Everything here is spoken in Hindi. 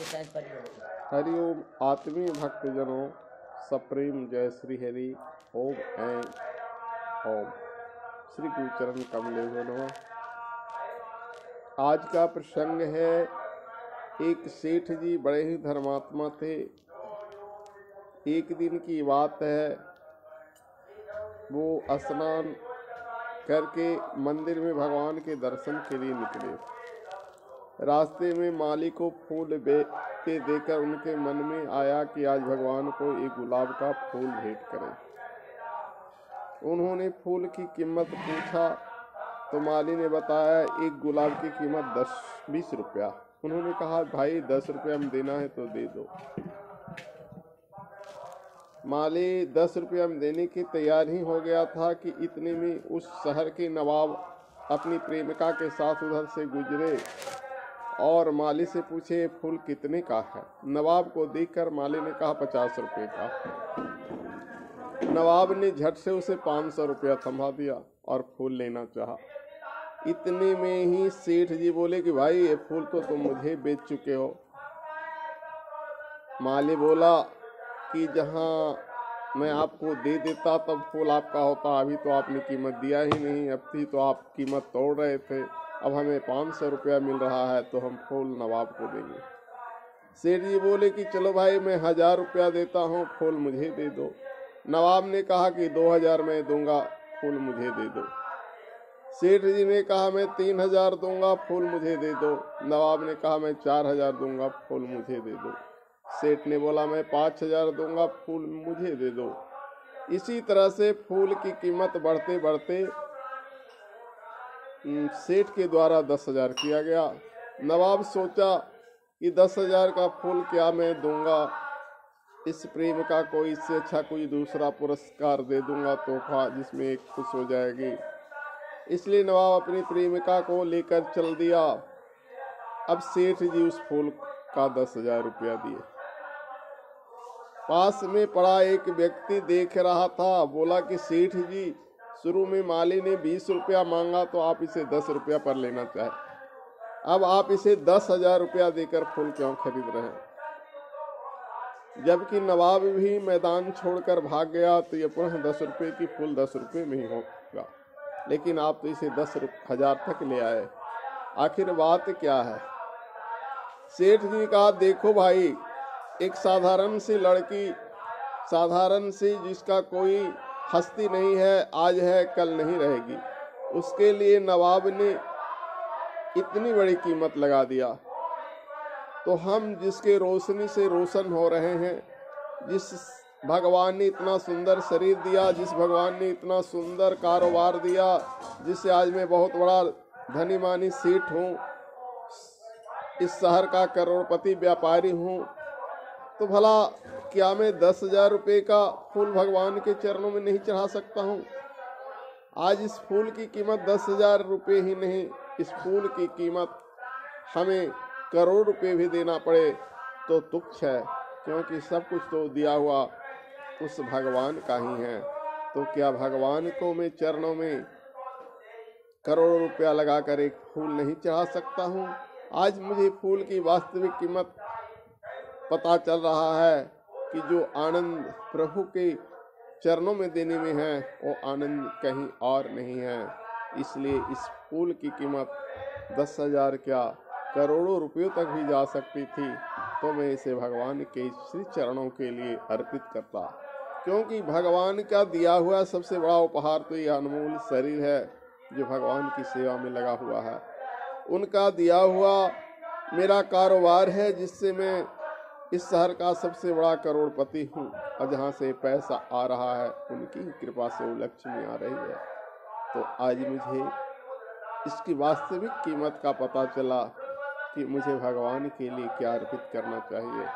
हरिओम आत्मीय भक्तजनों, सप्रेम जय श्री हरि। ओम ऐं ओम श्री गुरुचरण कमलेश नमः। आज का प्रसंग है, एक सेठ जी बड़े ही धर्मात्मा थे। एक दिन की बात है, वो स्नान करके मंदिर में भगवान के दर्शन के लिए निकले। रास्ते में माली को फूल बेचते देखकर उनके मन में आया कि आज भगवान को एक गुलाब का फूल भेंट करें। उन्होंने फूल की कीमत पूछा तो माली ने बताया एक गुलाब की कीमत 10-20 रुपया। उन्होंने कहा भाई 10 रुपया में देना है तो दे दो। माली 10 रुपया में देने की तैयार ही हो गया था कि इतने में उस शहर के नवाब अपनी प्रेमिका के साथ उधर से गुजरे और माली से पूछे फूल कितने का है। नवाब को देखकर माली ने कहा 50 रुपए का। नवाब ने झट से उसे 500 रुपया थमा दिया और फूल लेना चाहा। इतने में ही सेठ जी बोले कि भाई ये फूल तो तुम मुझे बेच चुके हो। माली बोला कि जहां मैं आपको दे देता तब फूल आपका होता, अभी तो आपने कीमत दिया ही नहीं। अब थी तो आप कीमत तोड़ रहे थे, अब हमें 500 रुपया मिल रहा है तो हम फूल नवाब को देंगे। सेठ जी बोले कि चलो भाई मैं 1000 रुपया देता हूँ, फूल मुझे दे दो। नवाब ने कहा कि 2000 मैं दूंगा, फूल मुझे दे दो। सेठ जी ने कहा मैं 3000 दूंगा, फूल मुझे दे दो। नवाब ने कहा मैं 4000 दूंगा, फूल मुझे दे दो। सेठ ने बोला मैं 5000 दूंगा, फूल मुझे दे दो। इसी तरह से फूल की कीमत बढ़ते बढ़ते सेठ के द्वारा 10,000 किया गया। नवाब सोचा कि 10,000 का फूल क्या मैं दूंगा, इस प्रेम का कोई इससे अच्छा कोई दूसरा पुरस्कार दे दूंगा तोहफा, जिसमें एक खुश हो जाएगी। इसलिए नवाब अपनी प्रेमिका को लेकर चल दिया। अब सेठ जी उस फूल का 10,000 रुपया दिए। पास में पड़ा एक व्यक्ति देख रहा था, बोला कि सेठ जी शुरू में माली ने 20 रुपया मांगा तो आप इसे 10 रुपया पर लेना चाहे, अब आप इसे 10,000 रुपया देकर फूल क्यों खरीद रहे हैं। जबकि नवाब भी मैदान छोड़कर भाग गया तो ये पुनः 10 रुपये की फूल 10 रुपये में ही होगा, लेकिन आप तो इसे 10,000 तक ले आए, आखिर बात क्या है। सेठ जी कहा देखो भाई, एक साधारण सी लड़की, साधारण सी जिसका कोई हस्ती नहीं है, आज है कल नहीं रहेगी, उसके लिए नवाब ने इतनी बड़ी कीमत लगा दिया। तो हम जिसके रोशनी से रोशन हो रहे हैं, जिस भगवान ने इतना सुंदर शरीर दिया, जिस भगवान ने इतना सुंदर कारोबार दिया, जिससे आज मैं बहुत बड़ा धनी मानी सेठ हूँ, इस शहर का करोड़पति व्यापारी हूँ, तो भला क्या मैं 10,000 रुपये का फूल भगवान के चरणों में नहीं चढ़ा सकता हूँ। आज इस फूल की कीमत 10,000 रुपये ही नहीं, इस फूल की कीमत हमें करोड़ रुपये भी देना पड़े तो तुच्छ है, क्योंकि सब कुछ तो दिया हुआ उस भगवान का ही है। तो क्या भगवान को मैं चरणों में करोड़ों रुपया लगाकर एक फूल नहीं चढ़ा सकता हूँ। आज मुझे फूल की वास्तविक कीमत पता चल रहा है कि जो आनंद प्रभु के चरणों में देने में है, वो आनंद कहीं और नहीं है। इसलिए इस फूल की कीमत 10,000 क्या करोड़ों रुपयों तक भी जा सकती थी, तो मैं इसे भगवान के श्री चरणों के लिए अर्पित करता, क्योंकि भगवान का दिया हुआ सबसे बड़ा उपहार तो यह अनमोल शरीर है जो भगवान की सेवा में लगा हुआ है। उनका दिया हुआ मेरा कारोबार है, जिससे मैं इस शहर का सबसे बड़ा करोड़पति हूँ, और जहाँ से पैसा आ रहा है उनकी कृपा से वो लक्ष्मी आ रही है। तो आज मुझे इसकी वास्तविक कीमत का पता चला कि मुझे भगवान के लिए क्या अर्पित करना चाहिए।